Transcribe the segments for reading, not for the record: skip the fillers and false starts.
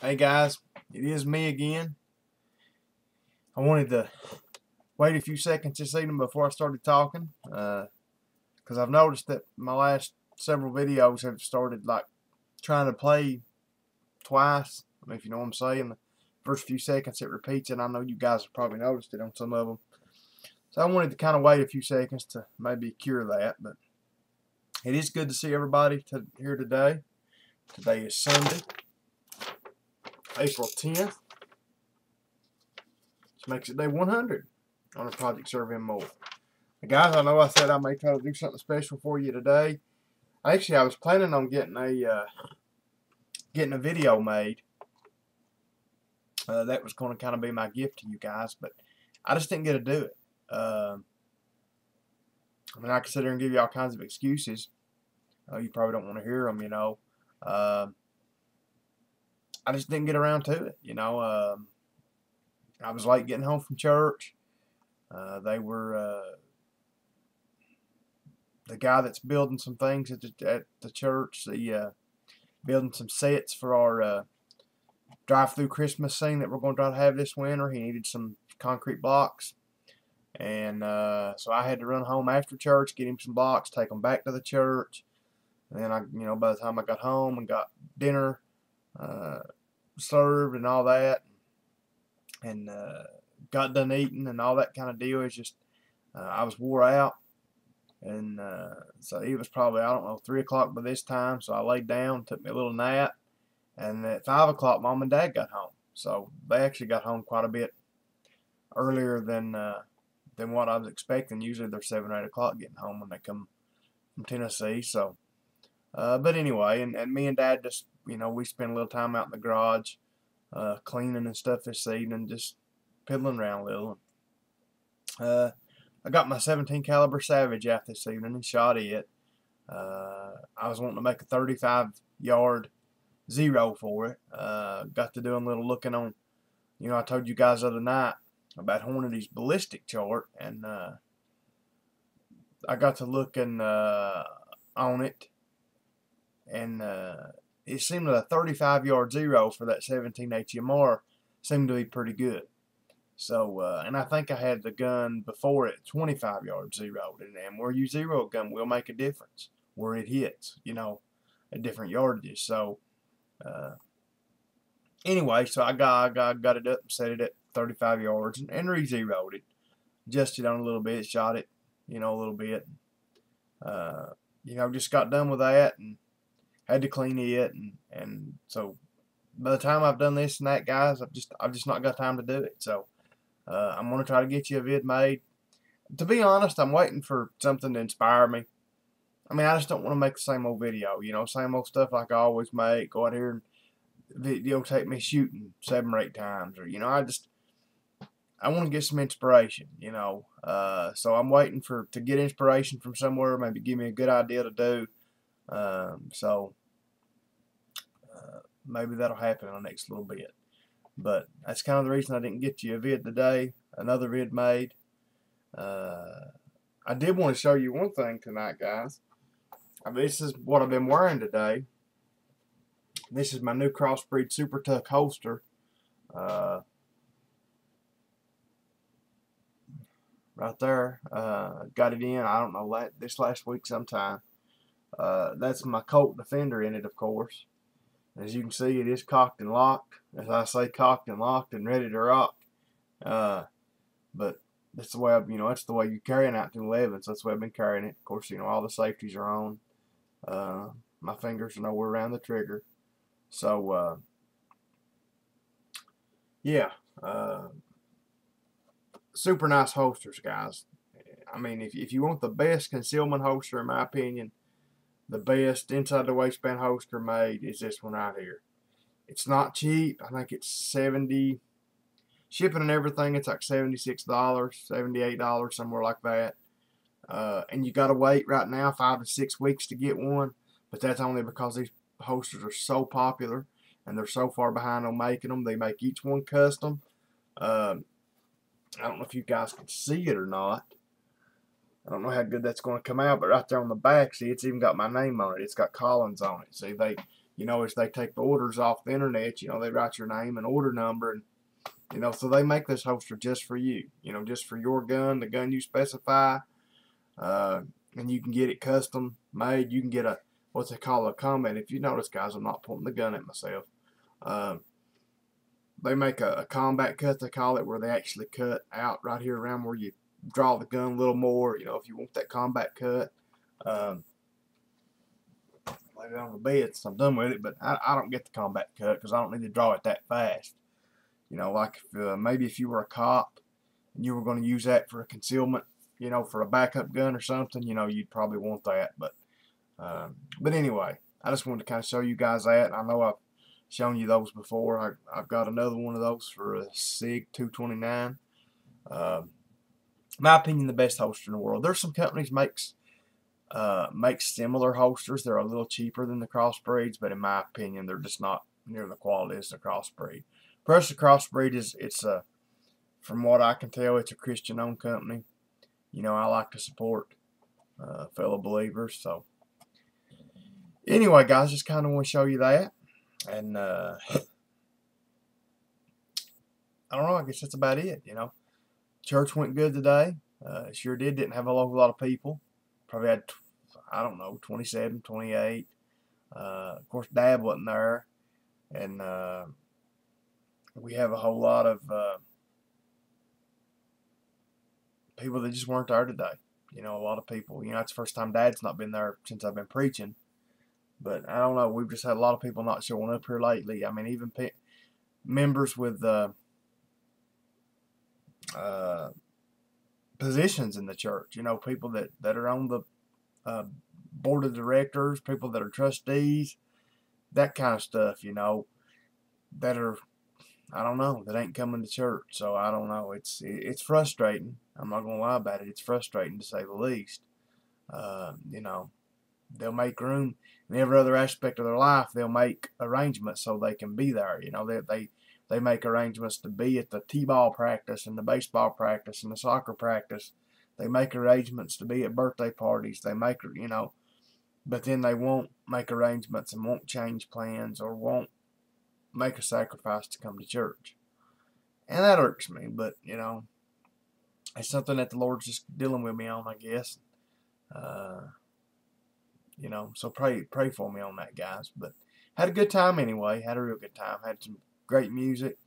Hey guys, it is me again. I wanted to wait a few seconds this evening before I started talking, because I've noticed that my last several videos have started like trying to play twice. I mean, if you know what I'm saying. The first few seconds it repeats, and I know you guys have probably noticed it on some of them. So I wanted to kind of wait a few seconds to maybe cure that, but it is good to see everybody here today. Today is Sunday, April 10th. Which makes it day 100 on a Project Serve Him More. Guys, I know I said I may try to do something special for you today. Actually, I was planning on getting a video made. That was going to kind of be my gift to you guys, but I just didn't get to do it. I mean, I can sit there and give you all kinds of excuses. You probably don't want to hear them, you know. I just didn't get around to it, you know. I was late getting home from church. They were the guy that's building some things at the church, building some sets for our drive-through Christmas scene that we're going to try to have this winter. He needed some concrete blocks, and so I had to run home after church, get him some blocks, take them back to the church. And then by the time I got home and got dinner served and all that, and got done eating and all that kind of deal, it's just I was wore out. And so it was probably, I don't know, 3 o'clock by this time. So I laid down, took me a little nap. And at 5 o'clock, Mom and Dad got home. So they actually got home quite a bit earlier than what I was expecting. Usually they're 7 or 8 o'clock getting home when they come from Tennessee. So, but anyway, and me and Dad just, we spent a little time out in the garage cleaning and stuff this evening, just piddling around a little. I got my 17 caliber Savage out this evening and shot it. I was wanting to make a 35-yard zero for it. Got to doing a little looking on, I told you guys the other night about Hornady's ballistic chart, and I got to looking on it, and it seemed that a 35-yard zero for that 17 HMR seemed to be pretty good. So, and I think I had the gun before it 25 yards zeroed, and where you zero a gun will make a difference where it hits, at different yardages. So, anyway, so I got it up and set it at 35 yards and re-zeroed it, adjusted on a little bit, shot it, a little bit. Just got done with that and had to clean it, and so by the time I've done this and that, guys, I've just not got time to do it. So. I'm going to try to get you a vid made. To be honest, I'm waiting for something to inspire me. I mean, I just don't want to make the same old video, same old stuff like I always make. Go out here and videotape me shooting 7 or 8 times. Or, I want to get some inspiration, So I'm waiting to get inspiration from somewhere, maybe give me a good idea to do. Maybe that'll happen in the next little bit. But that's kind of the reason I didn't get you a vid today, another vid made. I did want to show you one thing tonight, guys. This is what I've been wearing today. This is my new Crossbreed Super Tuck holster. Right there. Got it in, I don't know, this last week sometime. That's my Colt Defender in it, of course. As you can see, it is cocked and locked. As I say, cocked and locked and ready to rock. But that's the way that's the way you carry an 1911. So that's the way I've been carrying it. Of course, all the safeties are on. My fingers are nowhere around the trigger. So, yeah. Super nice holsters, guys. I mean, if you want the best concealment holster, in my opinion, the best inside the waistband holster made is this one right here. It's not cheap. I think it's $70. Shipping and everything, it's like $76, $78, somewhere like that. And you gotta wait right now 5 to 6 weeks to get one. But that's only because these holsters are so popular and they're so far behind on making them. They make each one custom. I don't know if you guys can see it or not. I don't know how good that's going to come out, but right there on the back, see, it's even got my name on it. It's got Collins on it. See, you know, is they take the orders off the internet. You know, they write your name and order number, and you know, so they make this holster just for you. You know, just for your gun, the gun you specify, and you can get it custom made. You can get a what they call a combat. If you notice, guys, I'm not pointing the gun at myself. They make a combat cut, they call it, where they actually cut out right here around where you draw the gun a little more. You know, if you want that combat cut. Lay it on the bed so I'm done with it, but I don't get the combat cut because I don't need to draw it that fast. You know, like if, maybe if you were a cop and you were going to use that for a concealment, you know, for a backup gun or something, you know, you'd probably want that. But anyway, I just wanted to kind of show you guys that. I know I've shown you those before. I've got another one of those for a SIG 229. My opinion, the best holster in the world. There's some companies makes similar holsters. They're a little cheaper than the crossbreeds, but in my opinion, they're just not near the quality as the crossbreed. Plus, the crossbreed it's from what I can tell, it's a Christian-owned company. You know, I like to support fellow believers. So, anyway, guys, just kind of want to show you that, and I don't know. I guess that's about it. You know, church went good today. It sure did. Didn't have a whole lot of people. Probably had, I don't know, 27, 28. Of course, Dad wasn't there. And we have a whole lot of people that just weren't there today. You know, a lot of people. You know, it's the first time Dad's not been there since I've been preaching. But I don't know. We've just had a lot of people not showing up here lately. I mean, even members with positions in the church, you know, people that are on the board of directors, people that are trustees, that kind of stuff, you know, that are, I don't know, that ain't coming to church. So I don't know. It's frustrating. I'm not gonna lie about it. It's frustrating to say the least. You know, they'll make room in every other aspect of their life. They'll make arrangements so they can be there. You know, they make arrangements to be at the t-ball practice and the baseball practice and the soccer practice. They make arrangements to be at birthday parties. They make, you know, but then they won't make arrangements and won't change plans or won't make a sacrifice to come to church. And that irks me, but, you know, it's something that the Lord's just dealing with me on, I guess. You know, so pray for me on that, guys. But had a good time anyway. Had a real good time. Had some great music.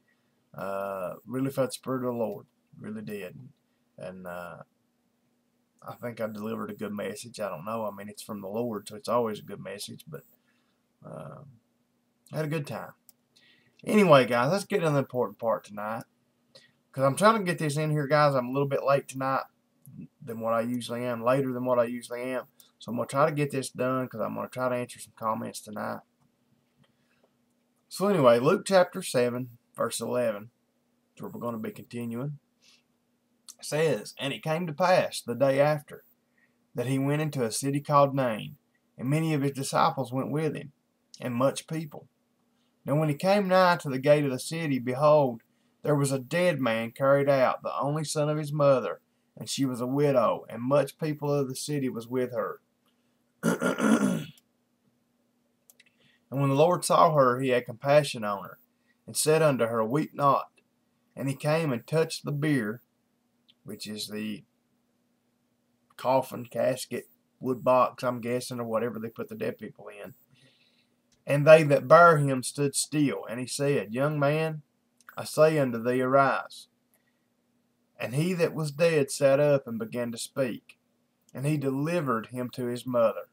Really felt the Spirit of the Lord. Really did. And I think I delivered a good message. I don't know. I mean, it's from the Lord, so it's always a good message. But had a good time. Anyway, guys, let's get to the important part tonight. Because I'm trying to get this in here, guys. I'm a little bit late tonight than what I usually am. Later than what I usually am. So I'm going to try to get this done because I'm going to try to answer some comments tonight. So anyway, Luke chapter 7, verse 11, where we're going to be continuing, says, "And it came to pass the day after, that he went into a city called Nain, and many of his disciples went with him, and much people. Now when he came nigh to the gate of the city, behold, there was a dead man carried out, the only son of his mother, and she was a widow, and much people of the city was with her. And when the Lord saw her, he had compassion on her, and said unto her, Weep not. And he came and touched the bier," which is the coffin, casket, wood box, I'm guessing, or whatever they put the dead people in. "And they that bare him stood still. And he said, Young man, I say unto thee, arise. And he that was dead sat up and began to speak. And he delivered him to his mother.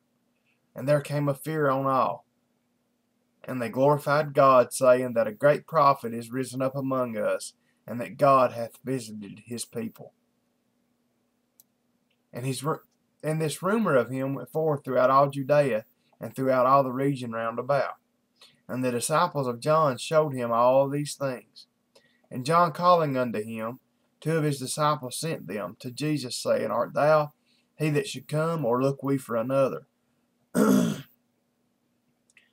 And there came a fear on all. And they glorified God, saying that a great prophet is risen up among us, and that God hath visited his people. And this rumor of him went forth throughout all Judea, and throughout all the region round about. And the disciples of John showed him all these things. And John calling unto him, 2 of his disciples sent them to Jesus, saying, Art thou he that should come, or look we for another?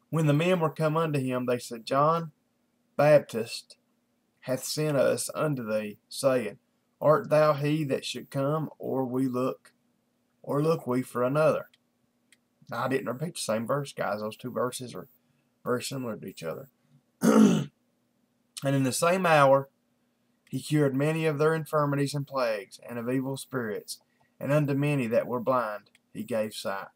When the men were come unto him, they said, John Baptist hath sent us unto thee, saying, Art thou he that should come, or look we for another? Now, I didn't repeat the same verse, guys. Those two verses are very similar to each other. And in the same hour he cured many of their infirmities and plagues, and of evil spirits, and unto many that were blind he gave sight.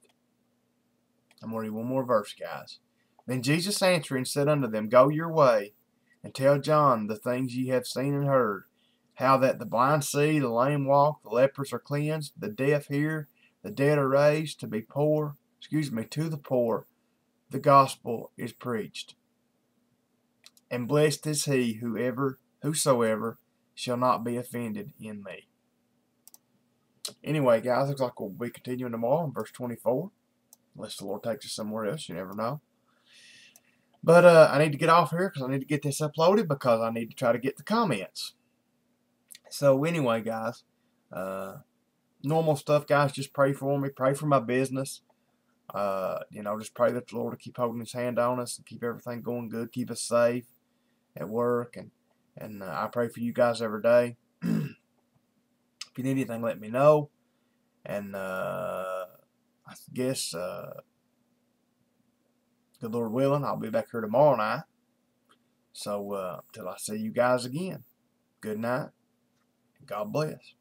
I'm going to read one more verse, guys. Then Jesus answering said unto them, Go your way, and tell John the things ye have seen and heard, how that the blind see, the lame walk, the lepers are cleansed, the deaf hear, the dead are raised, to the poor the gospel is preached. And blessed is he whosoever shall not be offended in me. Anyway, guys, looks like we'll be continuing tomorrow in verse 24. Unless the Lord takes us somewhere else, you never know. But I need to get off here because I need to get this uploaded because I need to try to get the comments. So anyway, guys, normal stuff, guys. Just pray for me. Pray for my business. Just pray that the Lord will keep holding His hand on us and keep everything going good. Keep us safe at work, and I pray for you guys every day. If you need anything, let me know. And I guess, good Lord willing, I'll be back here tomorrow night. So, till I see you guys again, good night, and God bless.